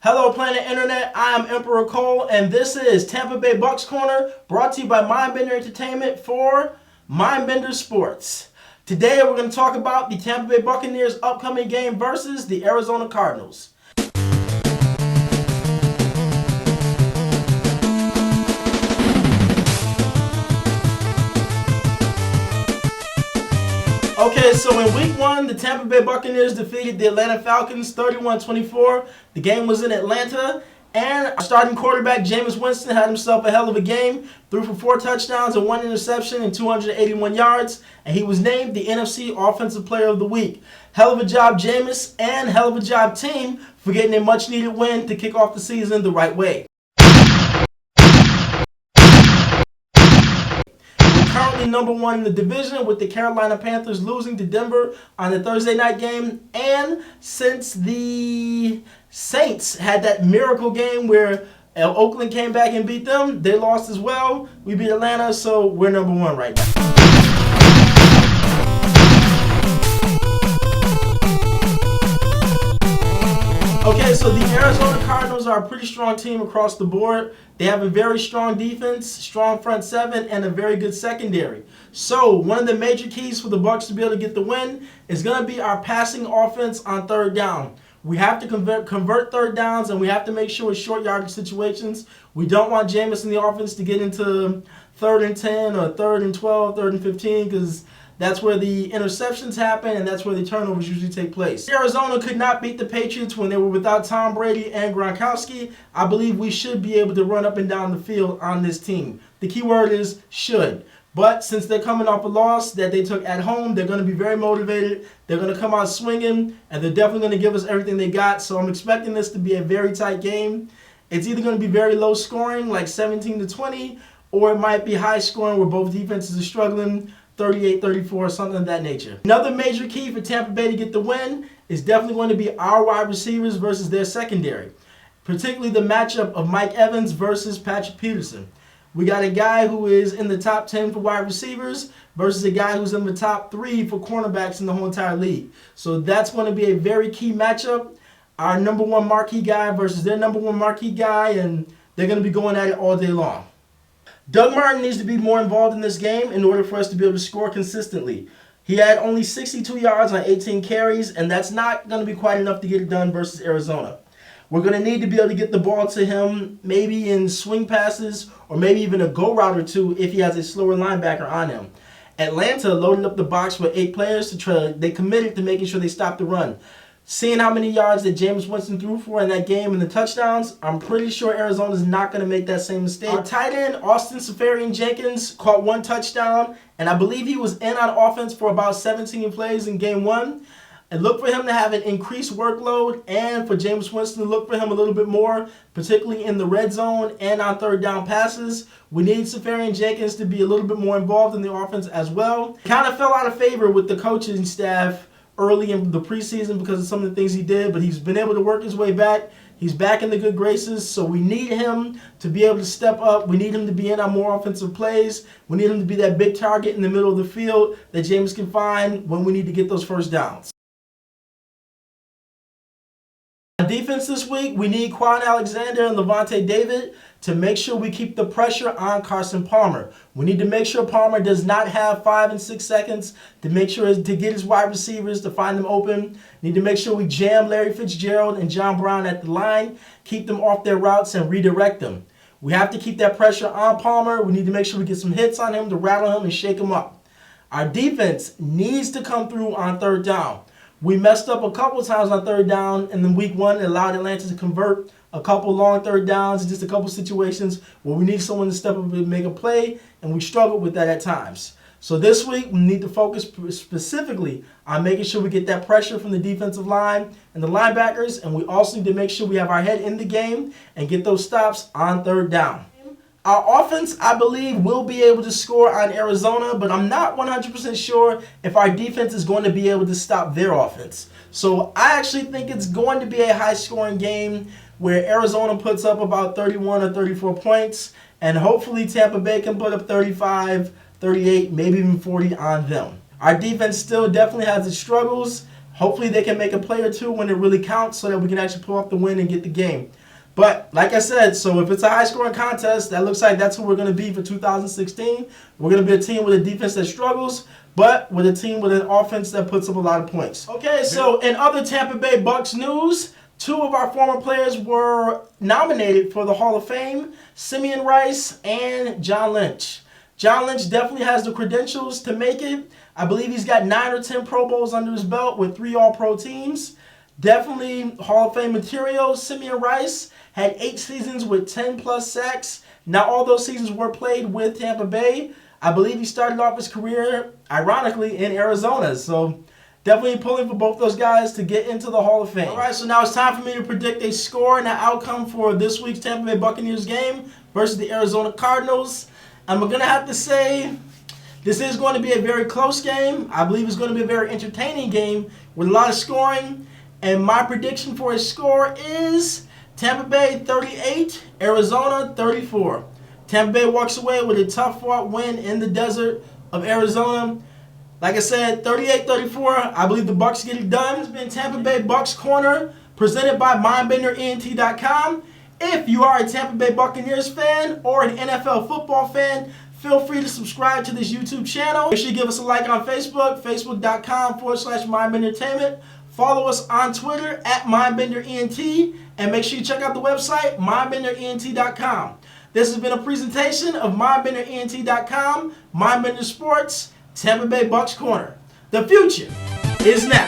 Hello Planet Internet, I am Emperor Cole and this is Tampa Bay Bucs Corner brought to you by Mindbender Entertainment for Mindbender Sports. Today we're going to talk about the Tampa Bay Buccaneers upcoming game versus the Arizona Cardinals. Okay, so in week 1, the Tampa Bay Buccaneers defeated the Atlanta Falcons 31-24. The game was in Atlanta, and our starting quarterback, Jameis Winston, had himself a hell of a game. Threw for 4 touchdowns and 1 interception and 281 yards, and he was named the NFC Offensive Player of the Week. Hell of a job, Jameis, and hell of a job, team, for getting a much-needed win to kick off the season the right way. Currently number 1 in the division with the Carolina Panthers losing to Denver on the Thursday night game. And since the Saints had that miracle game where Oakland came back and beat them, they lost as well. We beat Atlanta, so we're number 1 right now. Okay, so the Arizona Cardinals are a pretty strong team across the board. They have a very strong defense, strong front 7, and a very good secondary. So one of the major keys for the Bucs to be able to get the win is going to be our passing offense on third down. We have to convert third downs, and we have to make sure it's short yardage situations. We don't want Jameis in the offense to get into 3rd and 10 or 3rd and 12, 3rd and 15, because that's where the interceptions happen, and that's where the turnovers usually take place. Arizona could not beat the Patriots when they were without Tom Brady and Gronkowski. I believe we should be able to run up and down the field on this team. The key word is should. But since they're coming off a loss that they took at home, they're going to be very motivated. They're going to come out swinging, and they're definitely going to give us everything they got. So I'm expecting this to be a very tight game. It's either going to be very low scoring, like 17-20, or it might be high scoring where both defenses are struggling, 38-34, something of that nature. Another major key for Tampa Bay to get the win is definitely going to be our wide receivers versus their secondary, particularly the matchup of Mike Evans versus Patrick Peterson. We got a guy who is in the top 10 for wide receivers versus a guy who's in the top 3 for cornerbacks in the whole entire league. So that's going to be a very key matchup. Our number 1 marquee guy versus their number 1 marquee guy, and they're going to be going at it all day long. Doug Martin needs to be more involved in this game in order for us to be able to score consistently. He had only 62 yards on 18 carries, and that's not going to be quite enough to get it done versus Arizona. We're going to need to be able to get the ball to him maybe in swing passes or maybe even a go route or 2 if he has a slower linebacker on him. Atlanta loaded up the box with 8 players to try. They committed to making sure they stopped the run. Seeing how many yards that Jameis Winston threw for in that game and the touchdowns, I'm pretty sure Arizona's not going to make that same mistake. Our tight end, Austin Seferian-Jenkins, caught 1 touchdown, and I believe he was in on offense for about 17 plays in game 1. And look for him to have an increased workload and for Jameis Winston to look for him a little bit more, particularly in the red zone and on third down passes. We need Seferian-Jenkins to be a little bit more involved in the offense as well. Kind of fell out of favor with the coaching staff early in the preseason because of some of the things he did, but he's been able to work his way back. He's back in the good graces, so we need him to be able to step up. We need him to be in on more offensive plays. We need him to be that big target in the middle of the field that Jameis can find when we need to get those first downs. On defense this week, we need Quan Alexander and Levante David to make sure we keep the pressure on Carson Palmer. We need to make sure Palmer does not have 5 and 6 seconds to make sure to get his wide receivers to find them open. Need to make sure we jam Larry Fitzgerald and John Brown at the line, keep them off their routes and redirect them. We have to keep that pressure on Palmer. We need to make sure we get some hits on him to rattle him and shake him up. Our defense needs to come through on third down. We messed up a couple times on third down, and then week 1 it allowed Atlanta to convert a couple long third downs, just a couple situations where we need someone to step up and make a play, and we struggled with that at times. So this week, we need to focus specifically on making sure we get that pressure from the defensive line and the linebackers, and we also need to make sure we have our head in the game and get those stops on third down. Our offense, I believe, will be able to score on Arizona, but I'm not 100% sure if our defense is going to be able to stop their offense. So I actually think it's going to be a high-scoring game where Arizona puts up about 31 or 34 points, and hopefully Tampa Bay can put up 35, 38, maybe even 40 on them. Our defense still definitely has its struggles. Hopefully they can make a play or two when it really counts so that we can actually pull off the win and get the game. But like I said, so if it's a high-scoring contest, that looks like that's who we're going to be for 2016. We're going to be a team with a defense that struggles, but with a team with an offense that puts up a lot of points. Okay, so in other Tampa Bay Bucs news, 2 of our former players were nominated for the Hall of Fame, Simeon Rice and John Lynch. John Lynch definitely has the credentials to make it. I believe he's got 9 or 10 Pro Bowls under his belt with 3 All-Pro teams. Definitely Hall of Fame material. Simeon Rice had 8 seasons with 10-plus sacks. Now, all those seasons were played with Tampa Bay. I believe he started off his career, ironically, in Arizona. So, definitely pulling for both those guys to get into the Hall of Fame. All right, so now it's time for me to predict a score and an outcome for this week's Tampa Bay Buccaneers game versus the Arizona Cardinals. I'm going to have to say this is going to be a very close game. I believe it's going to be a very entertaining game with a lot of scoring. And my prediction for a score is Tampa Bay 38, Arizona 34. Tampa Bay walks away with a tough-fought win in the desert of Arizona. Like I said, 38-34. I believe the Bucs get it done. It's been Tampa Bay Bucs Corner, presented by MindbenderENT.com. If you are a Tampa Bay Buccaneers fan or an NFL football fan, feel free to subscribe to this YouTube channel. Make sure you give us a like on Facebook, facebook.com/MindbenderEntertainment. Follow us on Twitter at MindbenderENT. And make sure you check out the website, MindbenderENT.com. This has been a presentation of MindbenderENT.com, Mindbender Sports, Tampa Bay Bucs Corner. The future is now.